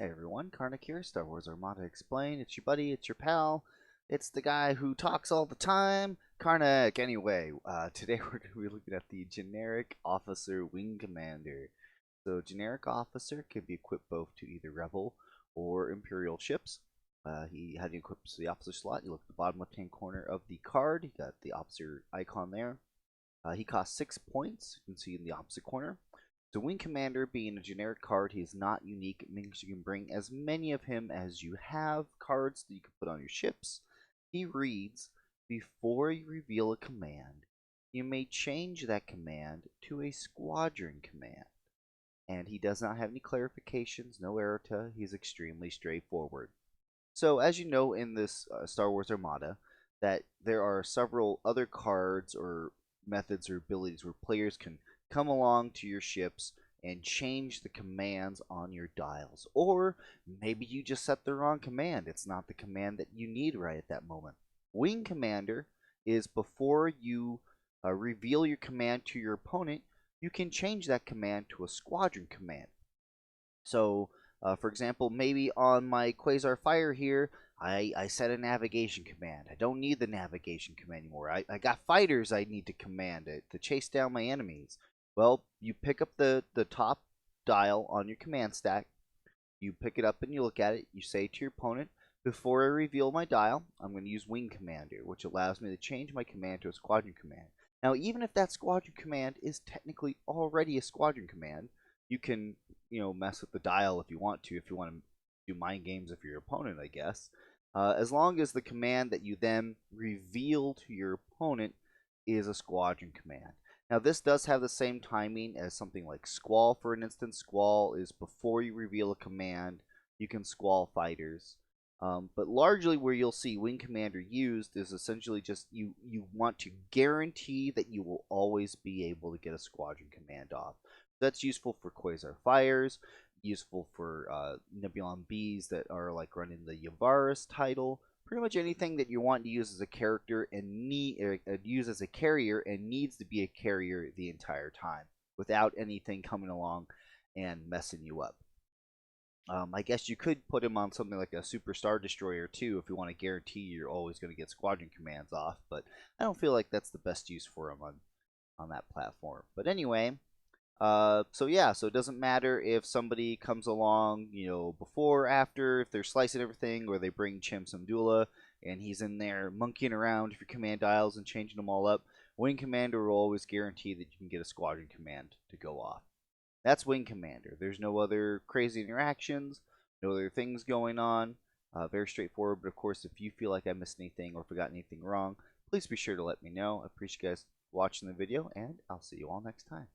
Hey everyone, Karnak here, Star Wars Armada Explained. It's your buddy, it's your pal, it's the guy who talks all the time, Karnak. Anyway, today we're going to be looking at the generic officer wing commander. So, generic officer can be equipped both to either Rebel or Imperial ships. How do you equip the officer slot? You look at the bottom left hand corner of the card, you got the officer icon there. He costs 6 points, you can see in the opposite corner. So Wing Commander being a generic card, he is not unique. It means you can bring as many of him as you have cards that you can put on your ships. He reads, before you reveal a command, you may change that command to a squadron command. And he does not have any clarifications, no errata. He's extremely straightforward. So as you know in this Star Wars Armada, that there are several other cards or methods or abilities where players can come along to your ships and change the commands on your dials. Or maybe you just set the wrong command. It's not the command that you need right at that moment. Wing Commander is before you reveal your command to your opponent, you can change that command to a squadron command. So, for example, maybe on my Quasar Fire here, I set a navigation command. I don't need the navigation command anymore. I got fighters I need to command it to chase down my enemies. Well, you pick up the top dial on your command stack, you pick it up and you look at it, you say to your opponent, before I reveal my dial, I'm going to use Wing Commander, which allows me to change my command to a squadron command. Now, even if that squadron command is technically already a squadron command, you can, mess with the dial if you want to do mind games of your opponent, I guess. As long as the command that you then reveal to your opponent is a squadron command. Now, this does have the same timing as something like Squall, for an instance. Squall is before you reveal a command, you can squall fighters. But largely where you'll see Wing Commander used is essentially just you want to guarantee that you will always be able to get a squadron command off. That's useful for Quasar Fires, useful for Nebulon Bees that are like running the Yavaris title. Pretty much anything that you want to use as a character and use as a carrier and needs to be a carrier the entire time without anything coming along and messing you up. I guess you could put him on something like a Super Star Destroyer too if you want to guarantee you're always going to get squadron commands off, but I don't feel like that's the best use for him on that platform. But anyway, so yeah, so it doesn't matter if somebody comes along, before or after, if they're slicing everything, or they bring Chim Samdula and he's in there monkeying around with your command dials and changing them all up. Wing Commander will always guarantee that you can get a squadron command to go off. That's Wing Commander. There's no other crazy interactions, no other things going on. Very straightforward, but of course, if you feel like I missed anything or forgot anything wrong, please be sure to let me know. I appreciate you guys watching the video, and I'll see you all next time.